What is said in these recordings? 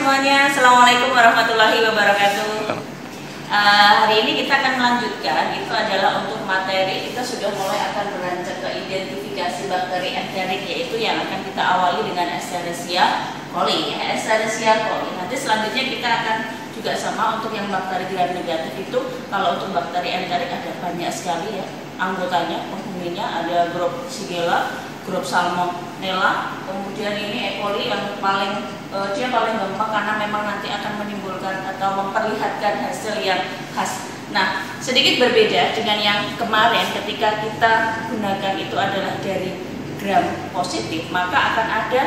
semuanya, Assalamualaikum warahmatullahi wabarakatuh. Hari ini kita akan melanjutkan, itu adalah untuk materi kita sudah mulai akan beranjak ke identifikasi bakteri enterik, yaitu yang akan kita awali dengan Escherichia coli. Escherichia coli. Nanti selanjutnya kita akan juga sama untuk yang bakteri gram negatif itu. Kalau untuk bakteri enterik ada banyak sekali ya anggotanya, penghuninya ada grup Shigella, grup Salmonella, kemudian ini E. coli yang dia paling gampang karena memang nanti akan menimbulkan atau memperlihatkan hasil yang khas. Nah, sedikit berbeda dengan yang kemarin ketika kita gunakan itu adalah dari gram positif, maka akan ada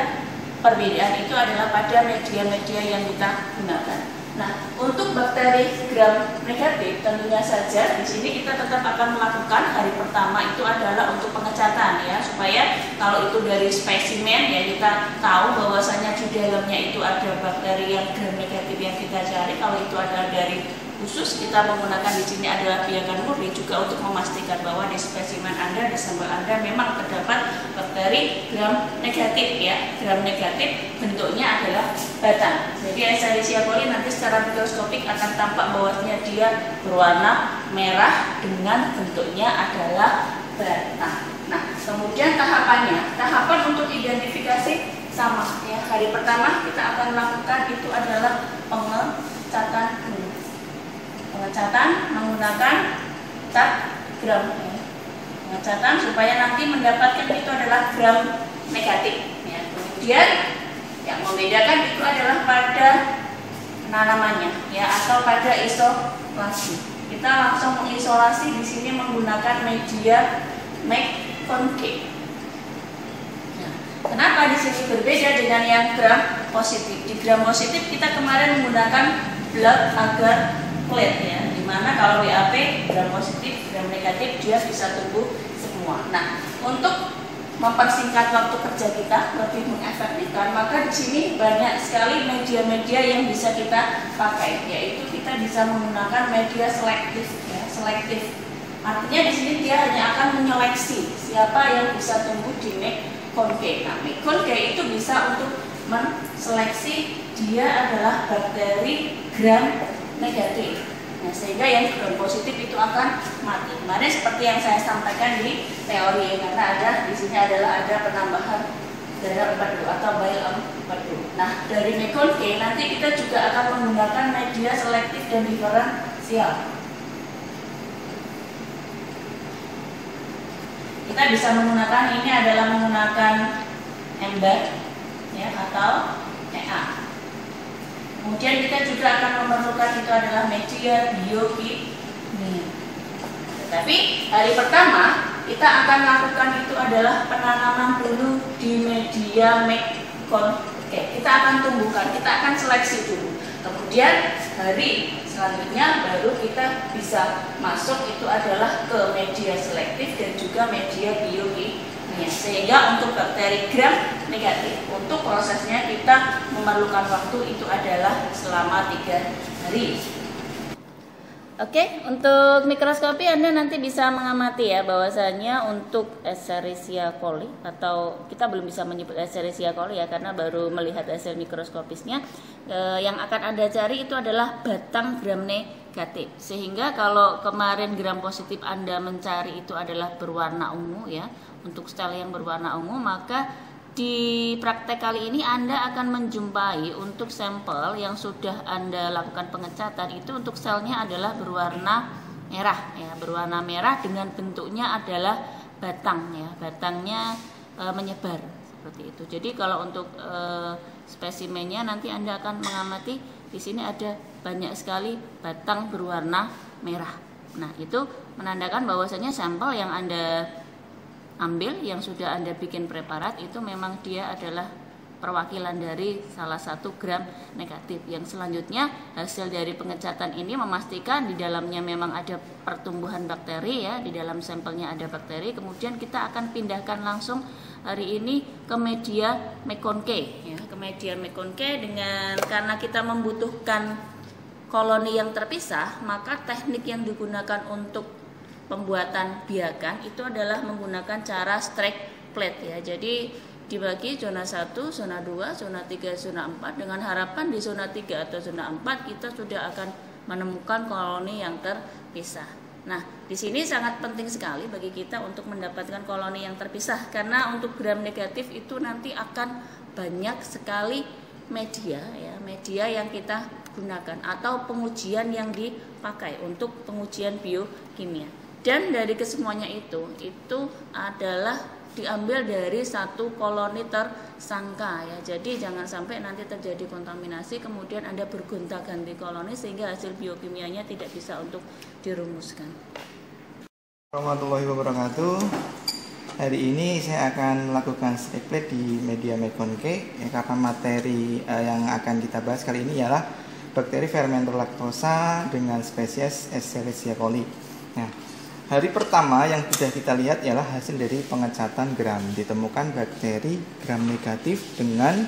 perbedaan itu adalah pada media-media yang kita gunakan. Nah, untuk bakteri gram negatif tentunya saja di sini kita tetap akan melakukan hari pertama itu adalah untuk pengecatan ya, supaya kalau itu dari spesimen ya kita tahu bahwasanya di dalamnya itu ada bakteri yang gram negatif yang kita cari. Kalau itu ada dari khusus, kita menggunakan di sini adalah biakan murni juga untuk memastikan bahwa di spesimen Anda, di sampel Anda memang terdapat bakteri gram negatif ya. Gram negatif bentuknya adalah batang. Jadi Escherichia coli nanti secara mikroskopik akan tampak bahwasanya dia berwarna merah dengan bentuknya adalah batang. Nah, kemudian tahapan untuk identifikasi sama ya. Hari pertama kita akan lakukan itu adalah pengecatan menggunakan cat gram ya. Pengecatan supaya nanti mendapatkan itu adalah gram negatif ya. Kemudian yang membedakan itu adalah pada penanamannya ya, atau pada isolasi. Kita langsung mengisolasi di sini menggunakan media McConkey. Nah, kenapa di sini berbeda dengan yang gram positif? Di gram positif kita kemarin menggunakan blood agar plate ya, dimana kalau BAP gram positif, gram negatif dia bisa tumbuh semua. Nah, untuk mempersingkat waktu kerja kita lebih mengefektifkan, maka di sini banyak sekali media-media yang bisa kita pakai, yaitu kita bisa menggunakan media selektif ya, selektif. Artinya di sini dia hanya akan menyeleksi siapa yang bisa tumbuh di McConkey. Nah, McConkey itu bisa untuk menseleksi dia adalah bakteri gram negatif. Nah, sehingga yang gram positif itu akan mati. Kemarin seperti yang saya sampaikan di teori, karena ada di sini adalah ada penambahan darah empedu atau bile empedu. Nah, dari McConkey nanti kita juga akan menggunakan media selektif dan diferensial. Kita bisa menggunakan ini adalah menggunakan embed ya, atau EA. Kemudian kita juga akan memerlukan itu adalah media biokimia. Tapi hari pertama kita akan lakukan itu adalah penanaman dulu di media McConkey. Kita akan tumbuhkan, kita akan seleksi dulu. Kemudian hari selanjutnya baru kita bisa masuk itu adalah ke media selektif dan juga media biokimia. Sehingga untuk bakteri gram negatif, untuk prosesnya kita memerlukan waktu itu adalah selama 3 hari. Oke, untuk mikroskopi Anda nanti bisa mengamati ya bahwasanya untuk Escherichia coli, atau kita belum bisa menyebut Escherichia coli ya karena baru melihat hasil mikroskopisnya, yang akan Anda cari itu adalah batang gram negatif. Sehingga kalau kemarin gram positif Anda mencari itu adalah berwarna ungu ya, untuk sel yang berwarna ungu, maka di praktek kali ini Anda akan menjumpai untuk sampel yang sudah Anda lakukan pengecatan itu untuk selnya adalah berwarna merah ya, berwarna merah dengan bentuknya adalah batang ya, batangnya menyebar seperti itu. Jadi kalau untuk spesimennya nanti Anda akan mengamati di sini ada banyak sekali batang berwarna merah. Nah, itu menandakan bahwasanya sampel yang Anda ambil, yang sudah Anda bikin preparat itu memang dia adalah perwakilan dari salah satu gram negatif. Yang selanjutnya hasil dari pengecatan ini memastikan di dalamnya memang ada pertumbuhan bakteri ya, di dalam sampelnya ada bakteri. Kemudian kita akan pindahkan langsung hari ini ke media McConkey ya, ke media McConkey karena kita membutuhkan koloni yang terpisah, maka teknik yang digunakan untuk pembuatan biakan itu adalah menggunakan cara strike plate ya. Jadi dibagi zona 1, zona 2, zona 3, zona 4 dengan harapan di zona 3 atau zona 4 kita sudah akan menemukan koloni yang terpisah. Nah, di sini sangat penting sekali bagi kita untuk mendapatkan koloni yang terpisah karena untuk gram negatif itu nanti akan banyak sekali media yang kita gunakan atau pengujian yang dipakai untuk pengujian biokimia. Dan dari kesemuanya itu adalah diambil dari satu koloni tersangka ya. Jadi jangan sampai nanti terjadi kontaminasi kemudian Anda bergonta-ganti koloni sehingga hasil biokimianya tidak bisa untuk dirumuskan. Warahmatullahi wabarakatuh. Hari ini saya akan melakukan strike plate di media McConkey ya, karena materi yang akan kita bahas kali ini ialah bakteri fermenter laktosa dengan spesies Escherichia coli. Nah, hari pertama yang sudah kita lihat ialah hasil dari pengecatan gram. Ditemukan bakteri gram negatif dengan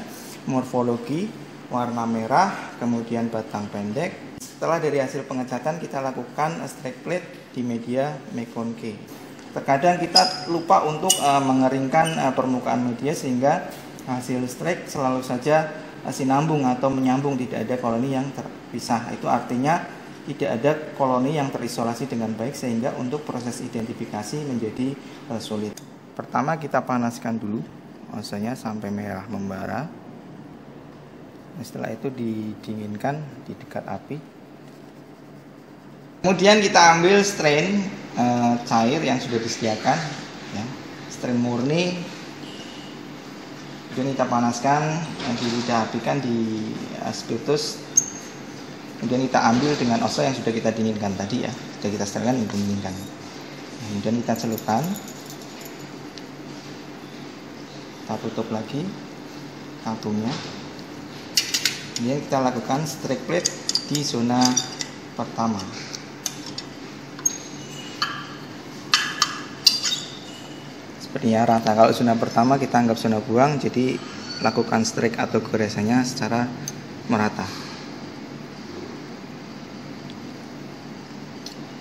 morfologi warna merah, kemudian batang pendek. Setelah dari hasil pengecatan kita lakukan strike plate di media McConkey. Terkadang kita lupa untuk mengeringkan permukaan media sehingga hasil strike selalu saja sinambung atau menyambung, tidak ada koloni yang terpisah. Itu artinya tidak ada koloni yang terisolasi dengan baik sehingga untuk proses identifikasi menjadi sulit. Pertama kita panaskan dulu osanya sampai merah membara. Setelah itu didinginkan di dekat api. Kemudian kita ambil strain cair yang sudah disediakan ya, strain murni. Kemudian kita panaskan di lidah api kan di spiritus. Kemudian kita ambil dengan oso yang sudah kita dinginkan tadi ya, sudah kita sterilkan dan dinginkan. Kemudian kita celupkan, kita tutup lagi kartunya. Kemudian kita lakukan strike plate di zona pertama. Sepertinya rata. Kalau zona pertama kita anggap zona buang, jadi lakukan strike atau goresannya secara merata.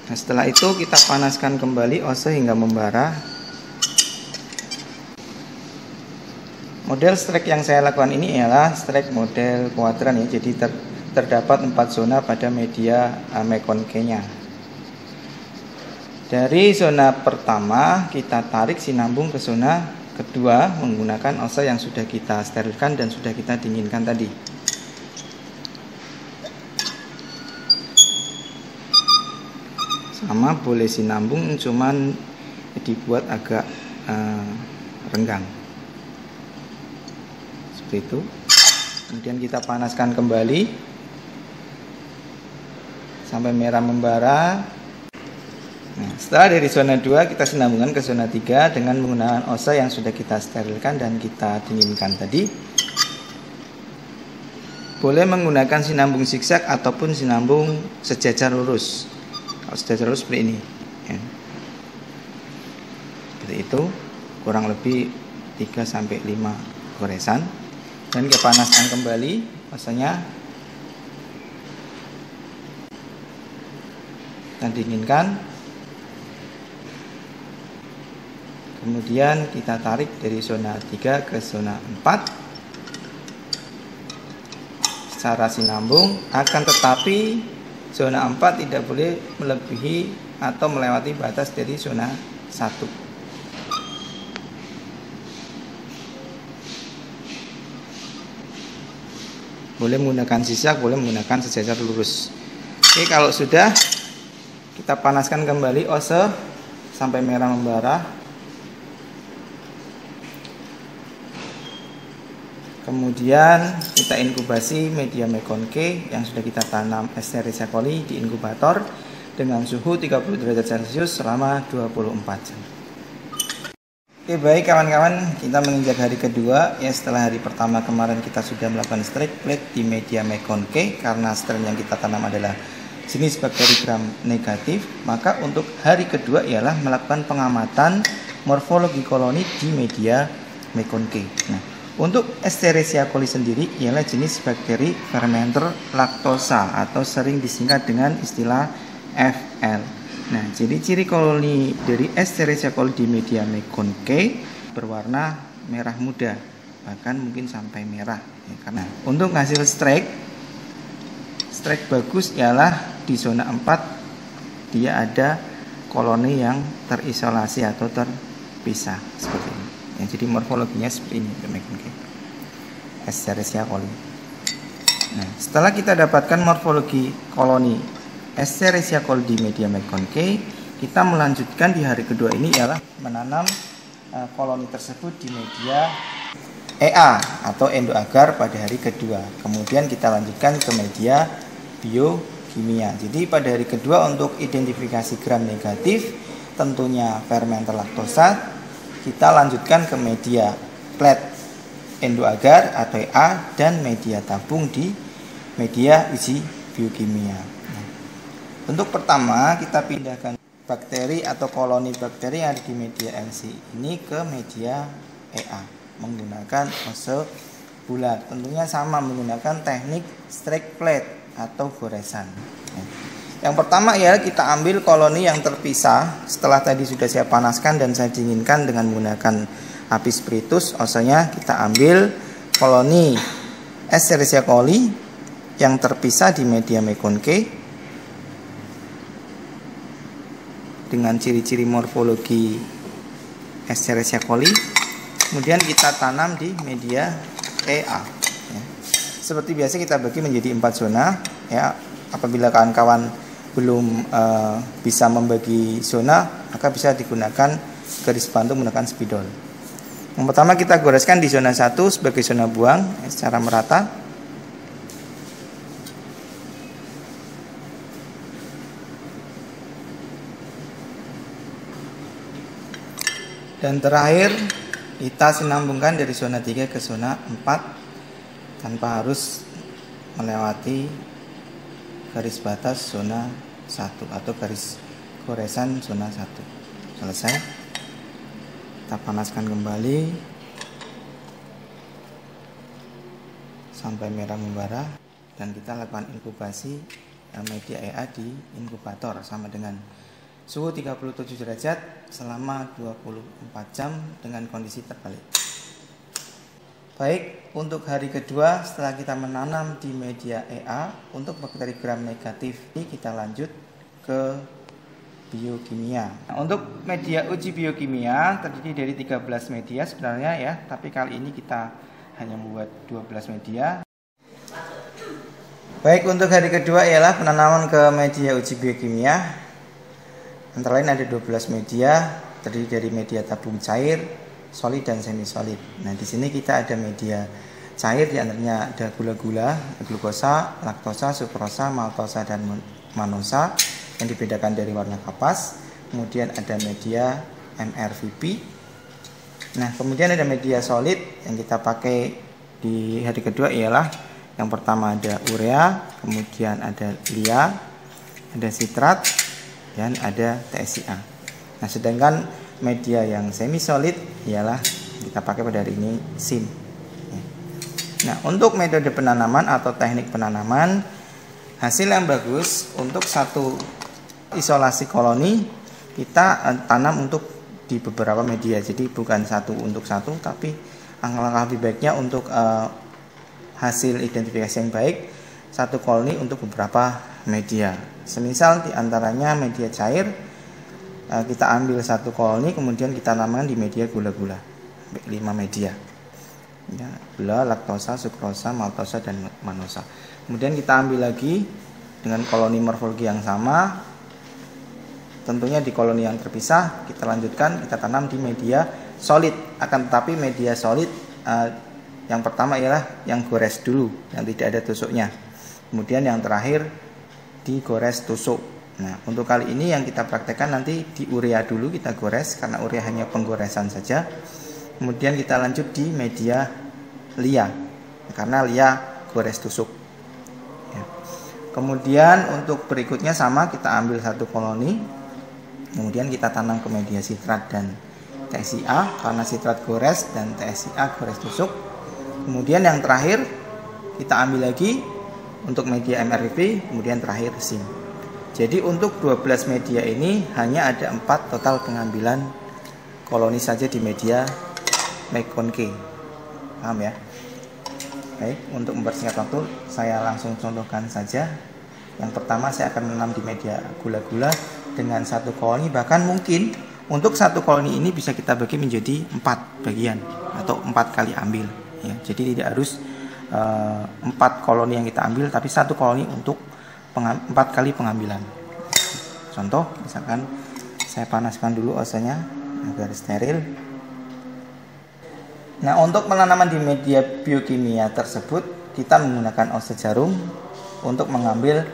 Nah, setelah itu kita panaskan kembali ose hingga membara. Model strike yang saya lakukan ini ialah strike model kuadran ya. Jadi terdapat 4 zona pada media McConkey-nya. Dari zona pertama kita tarik sinambung ke zona kedua menggunakan ose yang sudah kita sterilkan dan sudah kita dinginkan tadi. Sama boleh sinambung, cuman dibuat agak renggang seperti itu. Kemudian kita panaskan kembali sampai merah membara. Nah, setelah dari zona 2 kita sinambungkan ke zona 3 dengan menggunakan ose yang sudah kita sterilkan dan kita dinginkan tadi. Boleh menggunakan sinambung zigzag ataupun sinambung sejajar lurus. Kalau sejajar lurus seperti ini ya. Seperti itu, kurang lebih 3-5 goresan. Dan kita panaskan kembali osenya dan dinginkan. Kemudian kita tarik dari zona 3 ke zona 4 secara sinambung, akan tetapi zona 4 tidak boleh melebihi atau melewati batas dari zona 1. Boleh menggunakan zigzag, boleh menggunakan sejajar lurus. Oke, kalau sudah kita panaskan kembali ose sampai merah membara. Kemudian kita inkubasi media McConkey yang sudah kita tanam Escherichia coli di inkubator dengan suhu 30 derajat Celcius selama 24 jam. Oke, baik kawan-kawan, kita menginjak hari kedua ya. Setelah hari pertama kemarin kita sudah melakukan strike plate di media McConkey karena strain yang kita tanam adalah jenis bakteri gram negatif. Maka untuk hari kedua ialah melakukan pengamatan morfologi koloni di media McConkey. Nah, untuk Escherichia coli sendiri ialah jenis bakteri fermenter laktosa atau sering disingkat dengan istilah FL. Nah, ciri-ciri koloni dari Escherichia coli di media McConkey berwarna merah muda, bahkan mungkin sampai merah ya, karena untuk hasil strike bagus ialah di zona 4 dia ada koloni yang terisolasi atau terpisah seperti ini ya, jadi morfologinya seperti ini Escherichia coli. Nah, setelah kita dapatkan morfologi koloni Escherichia coli di media McConkey, kita melanjutkan di hari kedua ini ialah menanam koloni tersebut di media EA atau endoagar pada hari kedua. Kemudian kita lanjutkan ke media biokimia. Jadi pada hari kedua untuk identifikasi gram negatif tentunya fermenter laktosa, kita lanjutkan ke media plat endoagar atau EA dan media tabung di media uji biokimia. Nah, untuk pertama kita pindahkan bakteri atau koloni bakteri yang ada di media LC ini ke media EA menggunakan hose bulat. Tentunya sama menggunakan teknik strike plate atau goresan. Nah, yang pertama ya kita ambil koloni yang terpisah setelah tadi sudah saya panaskan dan saya dinginkan dengan menggunakan api spiritus. Osanya kita ambil koloni Escherichia coli yang terpisah di media McConkey dengan ciri-ciri morfologi Escherichia coli. Kemudian kita tanam di media EA ya. Seperti biasa kita bagi menjadi 4 zona ya. Apabila kawan-kawan belum bisa membagi zona, maka bisa digunakan garis bantu menggunakan spidol. Yang pertama kita goreskan di zona 1 sebagai zona buang secara merata. Dan terakhir kita sinambungkan dari zona 3 ke zona 4 tanpa harus melewati garis batas zona 1 atau garis goresan zona 1. Selesai. Kita panaskan kembali sampai merah membara dan kita lakukan inkubasi media EA di inkubator sama dengan suhu 37 derajat selama 24 jam dengan kondisi terbalik. Baik, untuk hari kedua setelah kita menanam di media EA untuk bakteri gram negatif ini kita lanjut ke biokimia. Nah, untuk media uji biokimia terdiri dari 13 media sebenarnya ya, tapi kali ini kita hanya membuat 12 media. Baik, untuk hari kedua ialah penanaman ke media uji biokimia. Antara lain ada 12 media terdiri dari media tabung cair, solid dan semi solid. Nah, di sini kita ada media cair, di antaranya ada gula-gula, glukosa, laktosa, sukrosa, maltosa dan manosa yang dibedakan dari warna kapas. Kemudian ada media MRVP. Nah, kemudian ada media solid yang kita pakai di hari kedua ialah yang pertama ada urea, kemudian ada LIA, ada sitrat, dan ada TSIA. Nah, sedangkan media yang semi solid ialah kita pakai pada hari ini SIM. Nah, untuk metode penanaman atau teknik penanaman, hasil yang bagus untuk satu isolasi koloni kita tanam untuk di beberapa media, jadi bukan satu untuk satu, tapi langkah lebih baiknya untuk hasil identifikasi yang baik satu koloni untuk beberapa media. Semisal diantaranya media cair, kita ambil satu koloni kemudian kita tanamkan di media gula-gula 5 media ya, gula, laktosa, sukrosa, maltosa dan manosa. Kemudian kita ambil lagi dengan koloni morfologi yang sama. Tentunya di koloni yang terpisah kita lanjutkan, kita tanam di media solid. Akan tetapi media solid yang pertama ialah yang gores dulu, yang tidak ada tusuknya. Kemudian yang terakhir digores tusuk. Nah, untuk kali ini yang kita praktekkan nanti di urea dulu kita gores, karena urea hanya penggoresan saja. Kemudian kita lanjut di media LIA, karena LIA gores tusuk ya. Kemudian untuk berikutnya sama, kita ambil satu koloni, kemudian kita tanam ke media sitrat dan TSIA, karena sitrat gores dan TSIA gores tusuk. Kemudian yang terakhir kita ambil lagi untuk media MRVP, kemudian terakhir SIM. Jadi untuk 12 media ini hanya ada 4 total pengambilan koloni saja di media McConkey. Paham ya? Baik, untuk mempersingkat waktu, saya langsung contohkan saja. Yang pertama, saya akan menanam di media gula-gula dengan satu koloni. Bahkan mungkin untuk satu koloni ini bisa kita bagi menjadi 4 bagian atau 4 kali ambil. Ya, jadi tidak harus 4 koloni yang kita ambil, tapi satu koloni untuk 4 kali pengambilan. Contoh, misalkan saya panaskan dulu osenya agar steril. Nah, untuk penanaman di media biokimia tersebut, kita menggunakan ose jarum untuk mengambil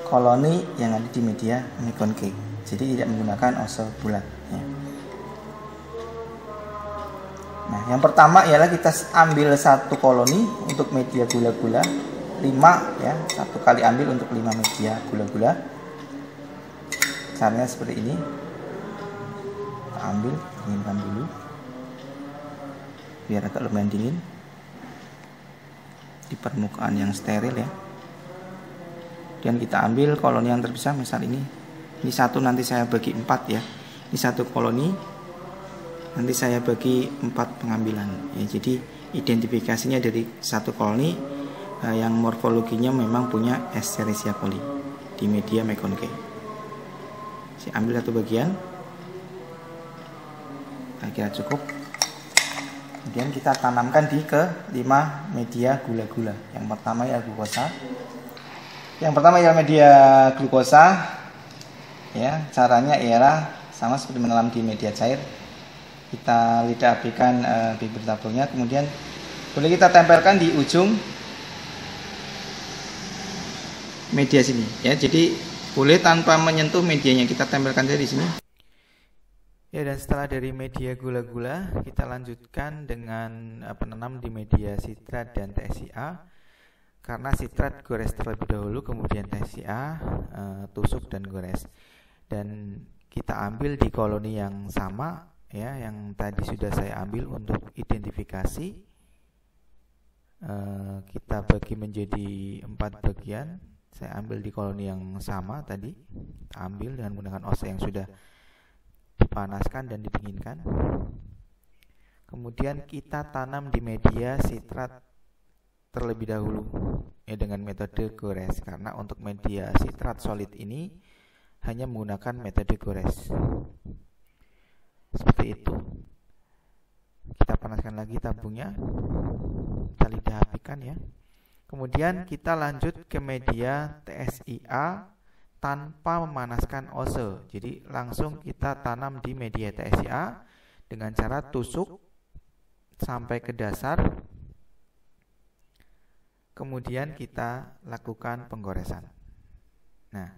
koloni yang ada di media McConkey. Jadi tidak menggunakan ose bulat. Ya. Nah, yang pertama ialah kita ambil satu koloni untuk media gula-gula 5 ya, satu kali ambil untuk 5 media gula-gula. Caranya seperti ini. Kita ambil, dinginkan dulu biar agak lumayan dingin di permukaan yang steril ya. Dan kita ambil koloni yang terpisah, misal ini satu, nanti saya bagi 4 ya. Ini satu koloni, nanti saya bagi 4 pengambilan ya. Jadi identifikasinya dari satu koloni yang morfologinya memang punya Escherichia coli di media McConkey. Saya ambil satu bagian, kira-kira cukup. Kemudian kita tanamkan di ke 5 media gula-gula. Yang pertama ya glukosa. Yang pertama ya media glukosa. Ya, caranya ialah sama seperti menanam di media cair. Kita lidah apikan bibir tabungnya, kemudian boleh kita tempelkan di ujung media sini. Ya, jadi boleh tanpa menyentuh medianya, kita tempelkan saja di sini. Ya, dan setelah dari media gula-gula, kita lanjutkan dengan penanam di media sitrat dan TSIA. Karena sitrat gores terlebih dahulu, kemudian TSIA tusuk dan gores. Dan kita ambil di koloni yang sama ya, yang tadi sudah saya ambil untuk identifikasi. Kita bagi menjadi 4 bagian. Saya ambil di koloni yang sama tadi, kita ambil dengan menggunakan ose yang sudah dipanaskan dan didinginkan. Kemudian kita tanam di media sitrat terlebih dahulu ya, dengan metode gores, karena untuk media sitrat solid ini hanya menggunakan metode gores. Seperti itu. Kita panaskan lagi tabungnya, kita lidah apikan ya. Kemudian kita lanjut ke media TSIA tanpa memanaskan ose. Jadi langsung kita tanam di media TSIA dengan cara tusuk sampai ke dasar. Kemudian kita lakukan penggoresan. Nah,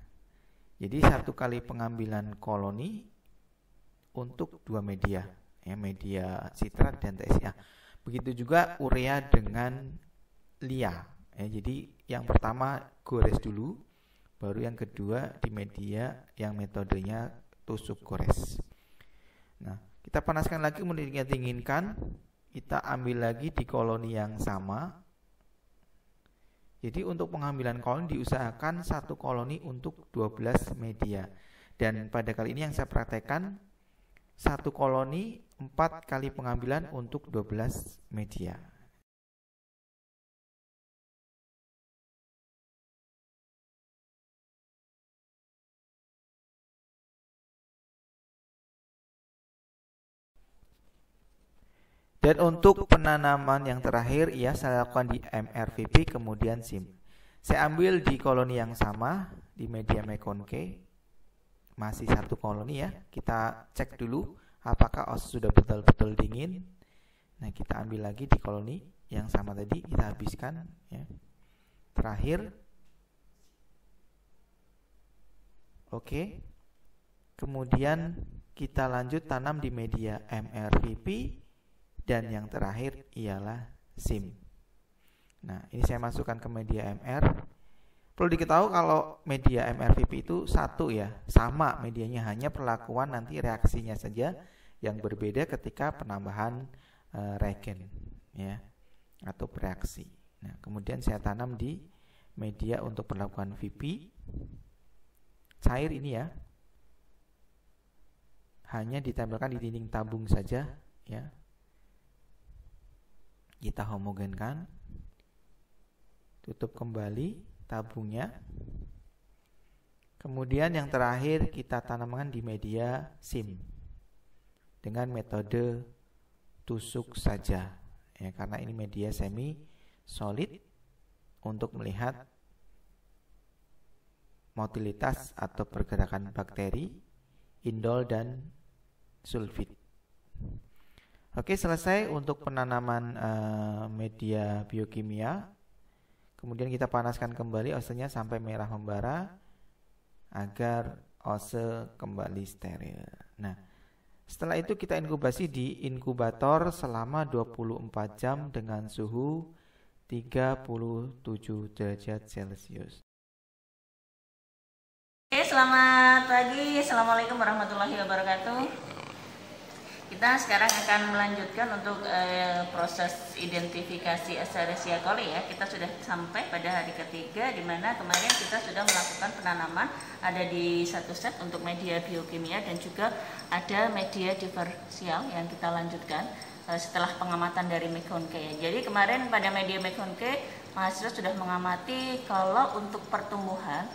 jadi satu kali pengambilan koloni untuk 2 media, ya, media sitrat dan TSIA. Begitu juga urea dengan LIA. Ya, jadi yang pertama gores dulu, baru yang kedua di media yang metodenya tusuk gores. Nah, kita panaskan lagi, kemudian kita dinginkan. Kita ambil lagi di koloni yang sama. Jadi untuk pengambilan koloni diusahakan satu koloni untuk 12 media. Dan pada kali ini yang saya praktekkan, satu koloni 4 kali pengambilan untuk 12 media. Dan untuk penanaman yang terakhir, ya, saya lakukan di MRVP kemudian SIM. Saya ambil di koloni yang sama di media McConkey, masih satu koloni ya. Kita cek dulu apakah os sudah betul-betul dingin. Nah, kita ambil lagi di koloni yang sama tadi, kita habiskan ya. Terakhir, oke. Kemudian kita lanjut tanam di media MRVP. Dan yang terakhir ialah SIM. Nah, ini saya masukkan ke media MR. Perlu diketahui kalau media MRVP itu satu ya, sama medianya, hanya perlakuan nanti reaksinya saja yang berbeda ketika penambahan reagen ya, atau bereaksi. Nah, kemudian saya tanam di media untuk perlakuan VP. Cair ini ya, hanya ditempelkan di dinding tabung saja ya. kita homogenkan, tutup kembali tabungnya. Kemudian yang terakhir kita tanamkan di media SIM dengan metode tusuk saja ya, karena ini media semi solid untuk melihat motilitas atau pergerakan bakteri, indol dan sulfit. Oke, selesai untuk penanaman media biokimia. Kemudian kita panaskan kembali osenya sampai merah membara agar ose kembali steril. Nah, setelah itu kita inkubasi di inkubator selama 24 jam dengan suhu 37 derajat Celcius. Oke, selamat pagi. Assalamualaikum warahmatullahi wabarakatuh. Kita sekarang akan melanjutkan untuk proses identifikasi Escherichia coli ya. Kita sudah sampai pada hari ketiga, di mana kemarin kita sudah melakukan penanaman ada di satu set untuk media biokimia dan juga ada media diferensial yang kita lanjutkan setelah pengamatan dari McConkey ya. Jadi kemarin pada media McConkey mahasiswa sudah mengamati kalau untuk pertumbuhan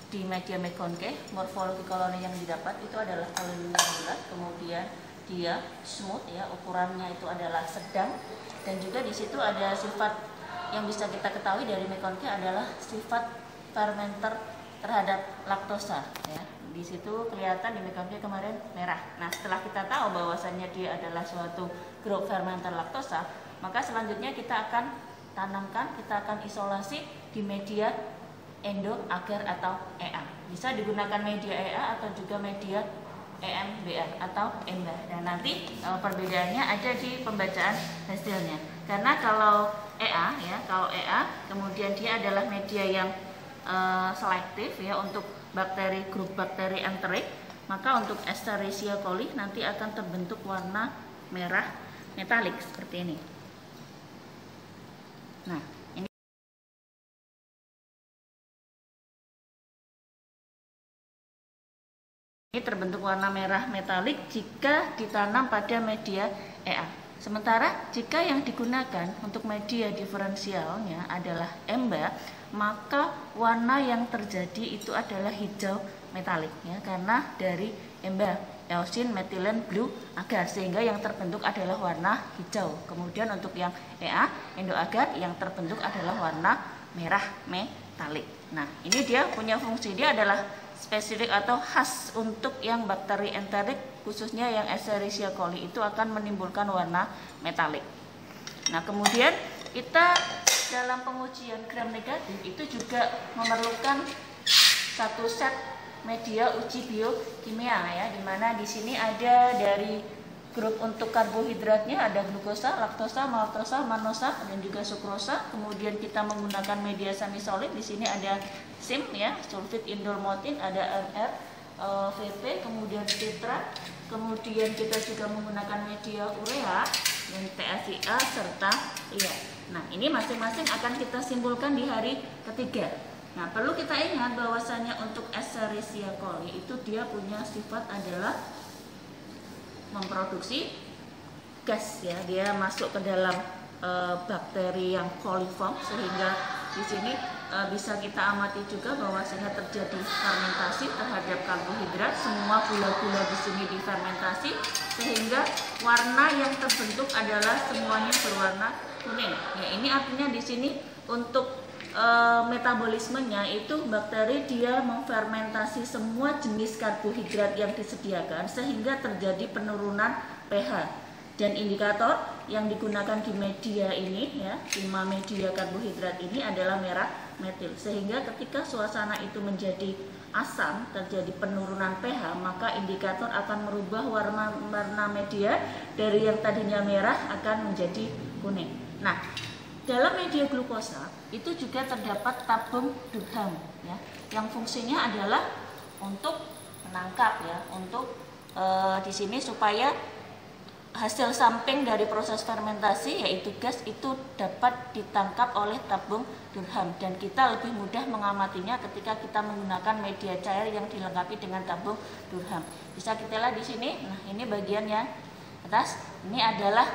di media McConkey morfologi koloni yang didapat itu adalah koloni yang bulat, kemudian dia smooth ya, ukurannya itu adalah sedang, dan juga di situ ada sifat yang bisa kita ketahui dari McConkey adalah sifat fermenter terhadap laktosa ya. Di situ kelihatan di McConkey kemarin merah. Nah, setelah kita tahu bahwasannya dia adalah suatu grup fermenter laktosa, maka selanjutnya kita akan tanamkan, kita akan isolasi di media endo, agar atau EA. Bisa digunakan media EA atau juga media EMBR atau EMBAR. Dan nanti perbedaannya ada di pembacaan hasilnya. Karena kalau EA ya, kalau EA kemudian dia adalah media yang selektif ya untuk bakteri grup bakteri enterik, maka untuk Escherichia coli nanti akan terbentuk warna merah metalik seperti ini. Nah, ini terbentuk warna merah metalik jika ditanam pada media EA. Sementara jika yang digunakan untuk media diferensialnya adalah EMBA, maka warna yang terjadi itu adalah hijau metalik ya, karena dari EMBA, eosin metilen blue agar, sehingga yang terbentuk adalah warna hijau. Kemudian untuk yang EA, endo agar, yang terbentuk adalah warna merah metalik. Nah, ini dia punya fungsi, dia adalah spesifik atau khas untuk yang bakteri enterik, khususnya yang Escherichia coli itu akan menimbulkan warna metalik. Nah, kemudian kita dalam pengujian gram negatif itu juga memerlukan satu set media uji biokimia ya, dimana di sini ada dari grup untuk karbohidratnya ada glukosa, laktosa, maltosa, manosa, dan juga sukrosa. Kemudian kita menggunakan media semi solid. Di sini ada SIM ya, sulfit indol motin, ada MR, VP, kemudian citra. Kemudian kita juga menggunakan media urea dan TACA serta iya. Nah, ini masing-masing akan kita simpulkan di hari ketiga. Nah, perlu kita ingat bahwasanya untuk Escherichia coli itu dia punya sifat adalah memproduksi gas ya, dia masuk ke dalam bakteri yang coliform, sehingga di sini bisa kita amati juga bahwasanya terjadi fermentasi terhadap karbohidrat, semua gula-gula di sini difermentasi sehingga warna yang terbentuk adalah semuanya berwarna kuning. Ya, ini artinya di sini untuk metabolismenya itu bakteri dia memfermentasi semua jenis karbohidrat yang disediakan sehingga terjadi penurunan pH. Dan indikator yang digunakan di media ini ya, 5 media karbohidrat ini adalah merah metil, sehingga ketika suasana itu menjadi asam, terjadi penurunan pH, maka indikator akan merubah warna media dari yang tadinya merah akan menjadi kuning. Nah, dalam media glukosa itu juga terdapat tabung Durham ya, yang fungsinya adalah untuk menangkap ya, untuk di sini supaya hasil samping dari proses fermentasi yaitu gas itu dapat ditangkap oleh tabung Durham, dan kita lebih mudah mengamatinya ketika kita menggunakan media cair yang dilengkapi dengan tabung Durham. Bisa kita lihat di sini. Nah, ini bagian yang atas, ini adalah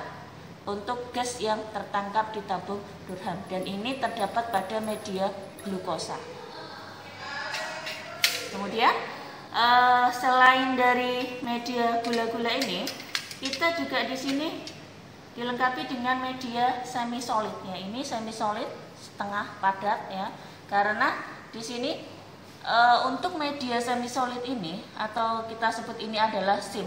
untuk gas yang tertangkap di tabung Durham, dan ini terdapat pada media glukosa. Kemudian selain dari media gula-gula ini, kita juga di sini dilengkapi dengan media semi solid ya. Ini semi solid setengah padat ya, karena di sini untuk media semi solid ini, atau kita sebut ini adalah SIM,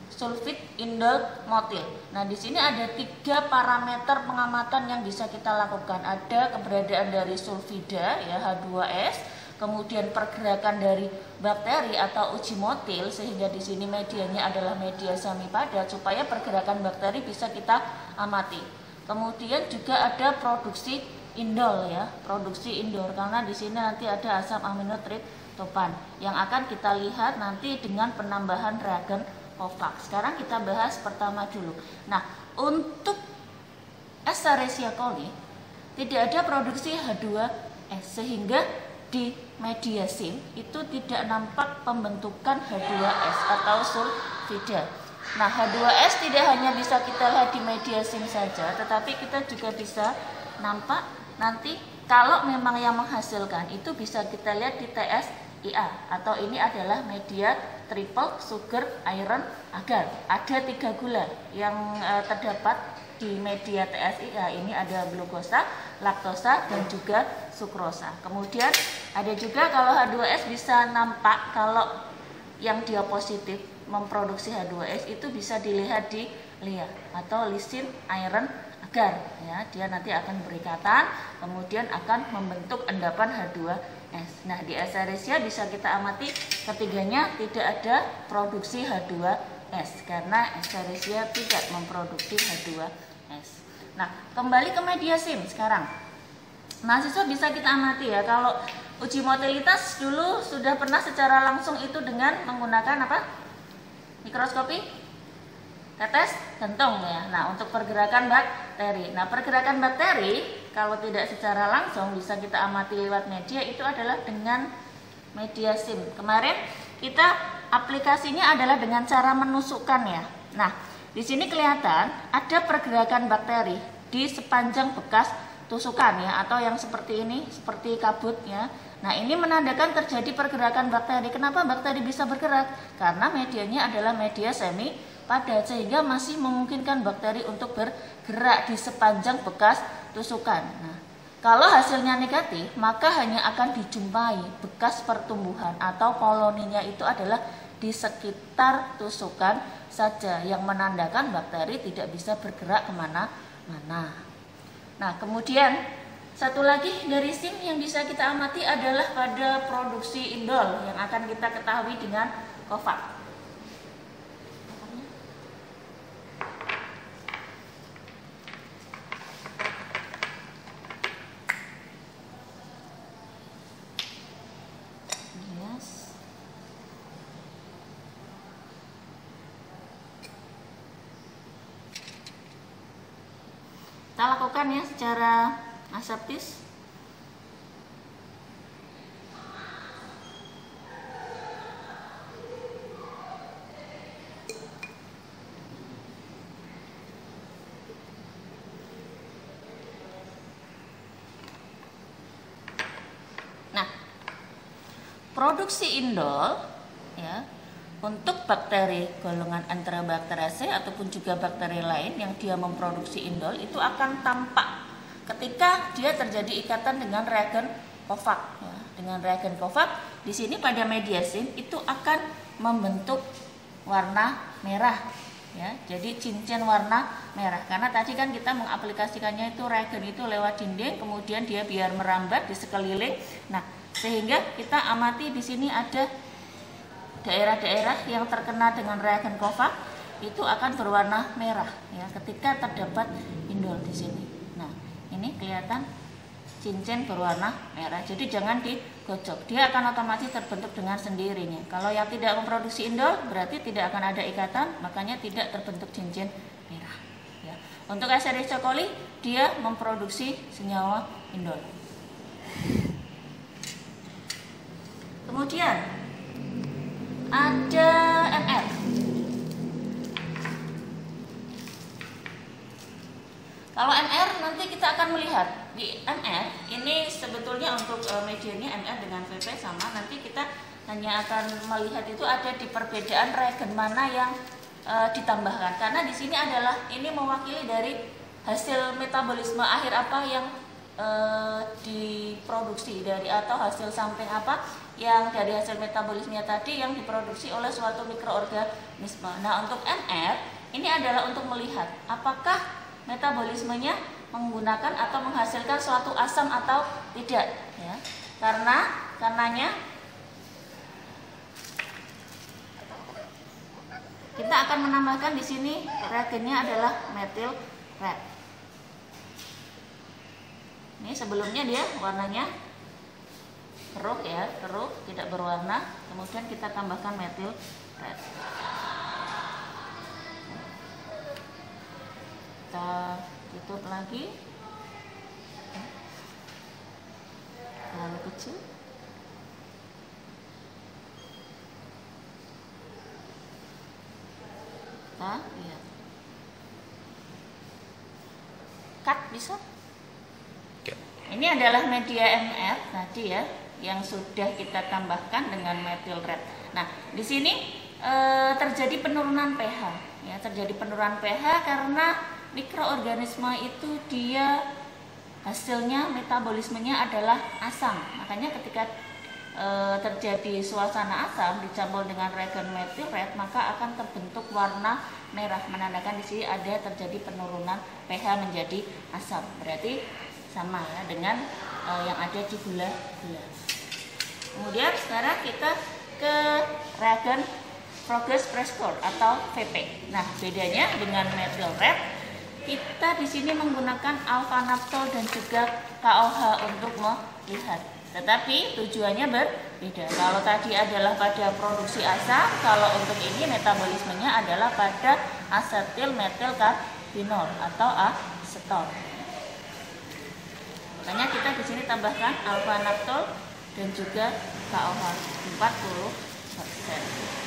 sulfit indol motil. Nah, di sini ada 3 parameter pengamatan yang bisa kita lakukan. Ada keberadaan dari sulfida ya, H2S, kemudian pergerakan dari bakteri atau uji motil, sehingga di sini medianya adalah media semi padat supaya pergerakan bakteri bisa kita amati. Kemudian juga ada produksi indol ya, produksi indol, karena di sini nanti ada asam aminotriptopan yang akan kita lihat nanti dengan penambahan reagen Kovacs. Sekarang kita bahas pertama dulu. Nah, untuk Escherichia coli tidak ada produksi H2S, sehingga di media SIM itu tidak nampak pembentukan H2S atau sulfida. Nah, H2S tidak hanya bisa kita lihat di media SIM saja, tetapi kita juga bisa nampak nanti kalau memang yang menghasilkan itu bisa kita lihat di TSIA, atau ini adalah media triple sugar iron agar. Ada 3 gula yang terdapat di media TSIA. Ini ada glukosa, laktosa, dan juga sukrosa. Kemudian ada juga kalau H2S bisa nampak kalau yang dia positif memproduksi H2S itu bisa dilihat di LIA atau lisin iron agar ya. Dia nanti akan berikatan, kemudian akan membentuk endapan H2S. Nah, di Escherichia bisa kita amati ketiganya tidak ada produksi H2S karena Escherichia tidak memproduksi H2S. Nah, kembali ke media SIM sekarang. Mahasiswa bisa kita amati ya, kalau uji motilitas dulu sudah pernah secara langsung itu dengan menggunakan apa? Mikroskopi tetes jantung ya. Nah, untuk pergerakan bakteri. Nah, pergerakan bakteri kalau tidak secara langsung bisa kita amati lewat media itu adalah dengan media SIM. Kemarin kita aplikasinya adalah dengan cara menusukkan ya. Nah, di sini kelihatan ada pergerakan bakteri di sepanjang bekas tusukan ya, atau yang seperti ini, seperti kabut ya. Nah, ini menandakan terjadi pergerakan bakteri. Kenapa bakteri bisa bergerak? Karena medianya adalah media semi padat, sehingga masih memungkinkan bakteri untuk bergerak di sepanjang bekas tusukan. Nah, kalau hasilnya negatif, maka hanya akan dijumpai bekas pertumbuhan atau koloninya itu adalah di sekitar tusukan saja, yang menandakan bakteri tidak bisa bergerak kemana-mana. Nah, kemudian satu lagi dari SIM yang bisa kita amati adalah pada produksi indol yang akan kita ketahui dengan Kovacs. Kita lakukan ya secara aseptis. Nah, produksi indol ya, untuk bakteri golongan Enterobacteriaceae ataupun juga bakteri lain yang dia memproduksi indol itu akan tampak ketika dia terjadi ikatan dengan reagen Kovacs ya. Dengan reagen Kovacs di sini pada media SIM itu akan membentuk warna merah ya. Jadi cincin warna merah, karena tadi kan kita mengaplikasikannya itu reagen itu lewat dinding, kemudian dia biar merambat di sekeliling. Nah, sehingga kita amati di sini ada daerah-daerah yang terkena dengan reagen Kovacs itu akan berwarna merah ya ketika terdapat indol di sini. Nah, ini kelihatan cincin berwarna merah. Jadi jangan digocok, dia akan otomatis terbentuk dengan sendirinya. Kalau yang tidak memproduksi indol berarti tidak akan ada ikatan, makanya tidak terbentuk cincin merah. Ya. Untuk Escherichia coli dia memproduksi senyawa indol. Kemudian ada MR. kita akan melihat di MR ini sebetulnya untuk medianya MR dengan VP sama. Nanti kita hanya akan melihat itu ada di perbedaan reagen mana yang ditambahkan. Karena di sini adalah ini mewakili dari hasil metabolisme akhir apa yang diproduksi dari, atau hasil samping apa yang dari hasil metabolisme tadi yang diproduksi oleh suatu mikroorganisme. Nah, untuk MR ini adalah untuk melihat apakah metabolismenya menggunakan atau menghasilkan suatu asam atau tidak, ya. Karenanya kita akan menambahkan di sini reagennya adalah methyl red. Ini sebelumnya dia warnanya keruh, ya, keruh, tidak berwarna. Kemudian kita tambahkan methyl red. Kita tutup lagi. Terlalu kecil. Kita lihat. Cut bisa? Ini adalah media MR tadi, ya, yang sudah kita tambahkan dengan methyl red. Nah, di sini terjadi penurunan pH, ya, terjadi penurunan pH karena mikroorganisme itu dia hasilnya metabolismenya adalah asam. Makanya ketika terjadi suasana asam dicampur dengan reagen methyl red, maka akan terbentuk warna merah, menandakan di sini ada terjadi penurunan pH menjadi asam. Berarti sama, ya, dengan yang ada di gula-gula. Kemudian sekarang kita ke reagen progress Prescore atau VP. Nah, bedanya dengan methyl red, kita di sini menggunakan alpha naptol dan juga KOH untuk melihat. Tetapi tujuannya berbeda. Kalau tadi adalah pada produksi asam, kalau untuk ini metabolismenya adalah pada asetil metil karbinol atau aseton. Makanya kita di sini tambahkan alpha naptol dan juga KOH 40%.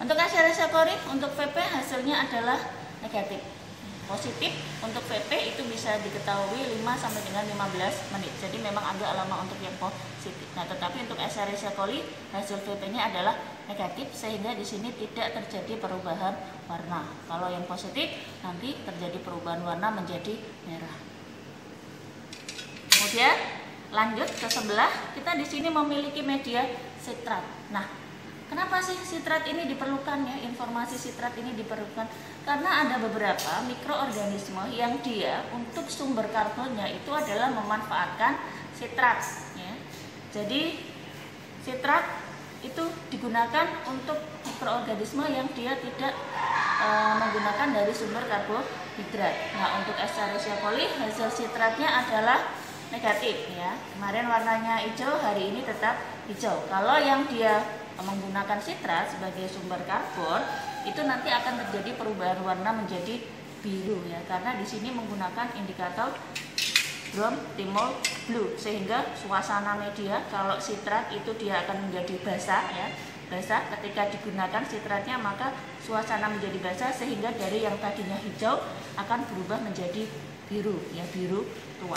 Untuk Escherichia coli, untuk VP hasilnya adalah negatif. Positif untuk VP itu bisa diketahui 5 sampai dengan 15 menit. Jadi memang agak lama untuk yang positif. Nah, tetapi untuk Escherichia coli hasil VP-nya adalah negatif sehingga di sini tidak terjadi perubahan warna. Kalau yang positif nanti terjadi perubahan warna menjadi merah. Kemudian lanjut ke sebelah, kita di sini memiliki media sitrat. Nah, kenapa sih sitrat ini diperlukan, ya? Informasi sitrat ini diperlukan karena ada beberapa mikroorganisme yang dia untuk sumber karbonnya itu adalah memanfaatkan sitrat, ya. Jadi sitrat itu digunakan untuk mikroorganisme yang dia tidak menggunakan dari sumber karbohidrat. Nah, untuk Escherichia coli hasil sitratnya adalah negatif, ya. Kemarin warnanya hijau, hari ini tetap hijau. Kalau yang dia menggunakan sitrat sebagai sumber karbon, itu nanti akan terjadi perubahan warna menjadi biru, ya, karena di sini menggunakan indikator brown timol blue, sehingga suasana media kalau sitrat itu dia akan menjadi basah, ya, basah. Ketika digunakan sitratnya maka suasana menjadi basah sehingga dari yang tadinya hijau akan berubah menjadi biru, ya, biru tua.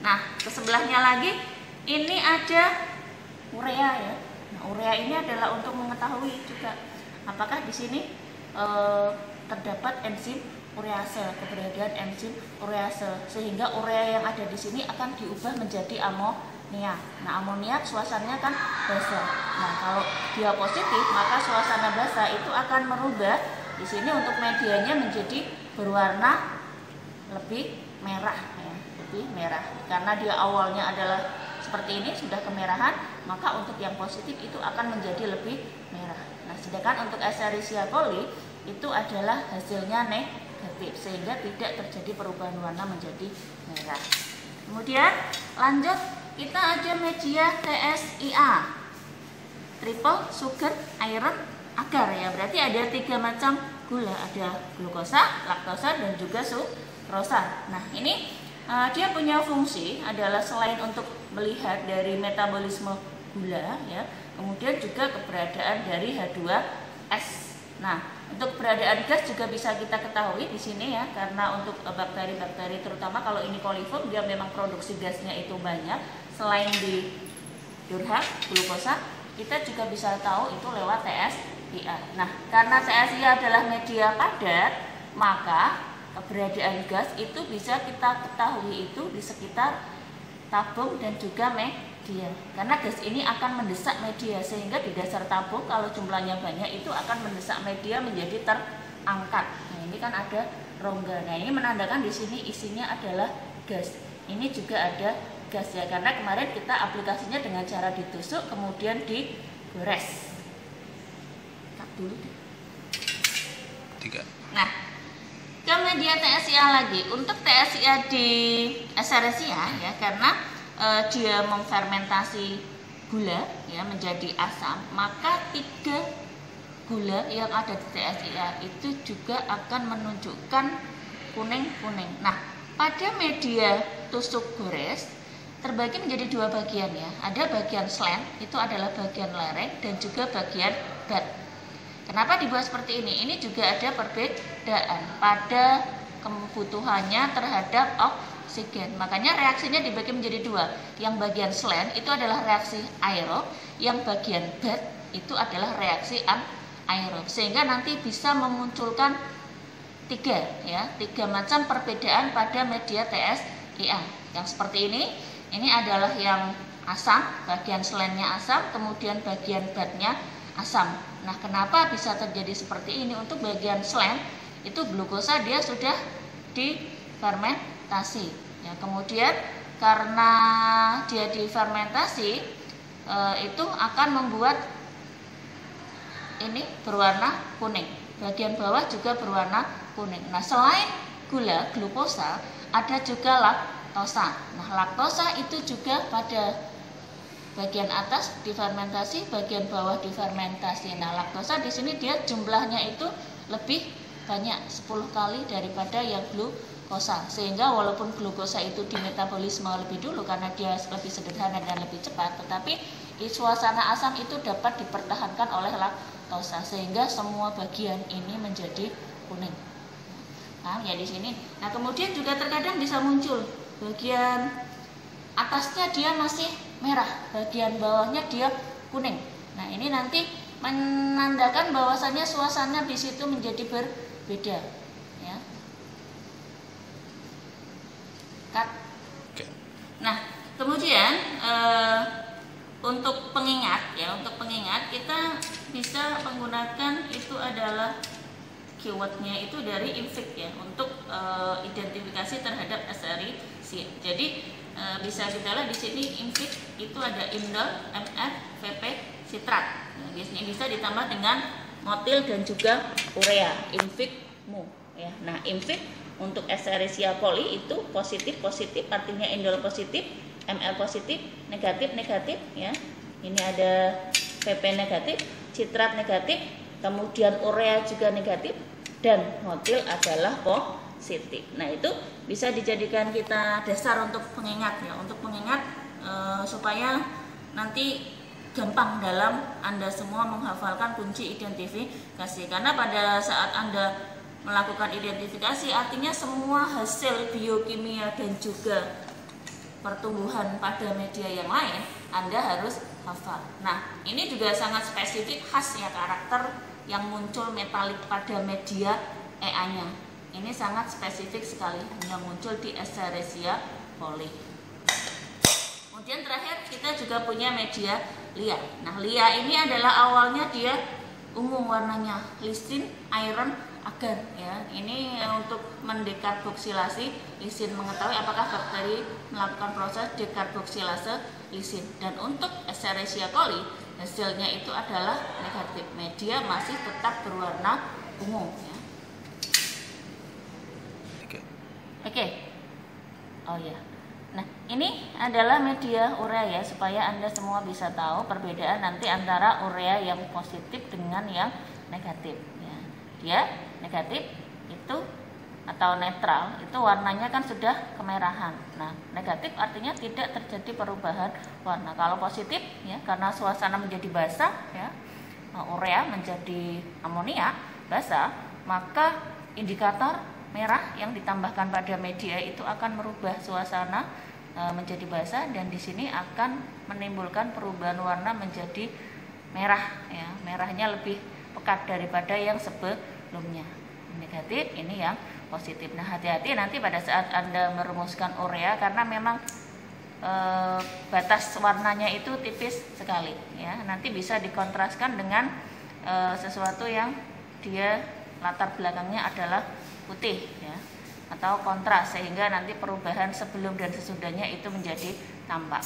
Nah, ke sebelahnya lagi ini ada urea, ya. Nah, urea ini adalah untuk mengetahui juga apakah di sini terdapat enzim urease, keberadaan enzim urease, sehingga urea yang ada di sini akan diubah menjadi amonia. Nah, amonia suasananya kan basah. Nah, kalau dia positif maka suasana basah itu akan merubah di sini untuk medianya menjadi berwarna lebih merah, ya, lebih merah. Karena dia awalnya adalah seperti ini sudah kemerahan, maka untuk yang positif itu akan menjadi lebih merah. Nah, sedangkan untuk Escherichia coli itu adalah hasilnya negatif sehingga tidak terjadi perubahan warna menjadi merah. Kemudian lanjut, kita ada media TSIA, triple sugar iron agar ya. Berarti ada 3 macam gula, ada glukosa, laktosa, dan juga sukrosa. Nah, ini dia punya fungsi adalah selain untuk melihat dari metabolisme gula ya, kemudian juga keberadaan dari H2S. Nah, untuk keberadaan gas juga bisa kita ketahui di sini ya, karena untuk bakteri-bakteri terutama kalau ini koliform dia memang produksi gasnya itu banyak. Selain di Durham, glukosa, kita juga bisa tahu itu lewat TSIA. Nah, karena TSIA adalah media padat, maka keberadaan gas itu bisa kita ketahui itu di sekitar tabung dan juga media. Karena gas ini akan mendesak media, sehingga di dasar tabung kalau jumlahnya banyak itu akan mendesak media menjadi terangkat. Nah, ini kan ada rongga. Nah, ini menandakan di sini isinya adalah gas. Ini juga ada gas ya, karena kemarin kita aplikasinya dengan cara ditusuk kemudian digores. Tak dulu deh. 3. Nah, ke media TSIA lagi. Untuk TSIA di Escherichia ya, karena dia memfermentasi gula ya menjadi asam, maka 3 gula yang ada di TSIA itu juga akan menunjukkan kuning-kuning. Nah, pada media tusuk gores terbagi menjadi 2 bagian ya. Ada bagian slant, itu adalah bagian lereng, dan juga bagian bed. Kenapa dibuat seperti ini? Ini juga ada perbedaan pada kebutuhannya terhadap oksigen. Makanya reaksinya dibagi menjadi 2. Yang bagian slant itu adalah reaksi aerob, yang bagian bed itu adalah reaksi anaerob. Sehingga nanti bisa memunculkan 3 macam perbedaan pada media TSIA. Yang seperti ini adalah yang asam, bagian slantnya asam, kemudian bagian bednya asam. Nah, kenapa bisa terjadi seperti ini? Untuk bagian slant itu glukosa dia sudah difermentasi ya, kemudian karena dia difermentasi itu akan membuat ini berwarna kuning, bagian bawah juga berwarna kuning. Nah, selain gula, glukosa, ada juga laktosa. Nah, laktosa itu juga pada bagian atas difermentasi, bagian bawah difermentasi. Nah, laktosa di sini dia jumlahnya itu lebih banyak, 10 kali daripada yang glukosa. Sehingga walaupun glukosa itu di metabolisme lebih dulu karena dia lebih sederhana dan lebih cepat, tetapi di suasana asam itu dapat dipertahankan oleh laktosa sehingga semua bagian ini menjadi kuning. Nah, ya di sini. Nah, kemudian juga terkadang bisa muncul bagian atasnya dia masih merah, bagian bawahnya dia kuning. Nah, ini nanti menandakan bahwasannya suasana di situ menjadi berbeda ya. Cut. Nah, kemudian untuk pengingat ya, kita bisa menggunakan itu adalah keywordnya itu dari INVIC ya, untuk identifikasi terhadap Escherichia. Jadi bisa kita lihat di sini INVIC itu ada indol, MF, VP, sitrat. Nah, biasanya bisa ditambah dengan motil dan juga urea, INVIC-mu ya. Nah, INVIC untuk Escherichia coli itu positif artinya indol positif, ML positif, negatif ya. Ini ada VP negatif, sitrat negatif, kemudian urea juga negatif, dan motil adalah positif. Nah, itu bisa dijadikan kita dasar untuk pengingat ya, untuk pengingat supaya nanti gampang dalam Anda semua menghafalkan kunci identifikasi. Karena pada saat Anda melakukan identifikasi artinya semua hasil biokimia dan juga pertumbuhan pada media yang lain Anda harus hafal. Nah, ini juga sangat spesifik khas ya, karakter yang muncul metalik pada media EA-nya. Ini sangat spesifik sekali yang muncul di Escherichia coli. Kemudian terakhir kita juga punya media LIA. Nah, LIA ini adalah awalnya dia ungu warnanya, lisin, iron, agar ya. Ini untuk mendekarboksilasi lisin, mengetahui apakah bakteri melakukan proses dekarboksilase lisin. Dan untuk Escherichia coli hasilnya itu adalah negatif, media masih tetap berwarna ungu ya. Oke. Oh ya. Nah, Ini adalah media urea ya, supaya Anda semua bisa tahu perbedaan nanti antara urea yang positif dengan yang negatif ya. Dia negatif itu atau netral itu warnanya kan sudah kemerahan. Nah, negatif artinya tidak terjadi perubahan warna. Kalau positif ya, karena suasana menjadi basah ya, urea menjadi amonia basah, maka indikator merah yang ditambahkan pada media itu akan merubah suasana menjadi basah, dan di sini akan menimbulkan perubahan warna menjadi merah ya. Merahnya lebih pekat daripada yang sebelumnya. Negatif, ini yang positif. Nah, hati-hati nanti pada saat Anda merumuskan urea, karena memang batas warnanya itu tipis sekali ya. Nanti bisa dikontraskan dengan sesuatu yang dia latar belakangnya adalah putih ya, atau kontras, sehingga nanti perubahan sebelum dan sesudahnya itu menjadi tampak.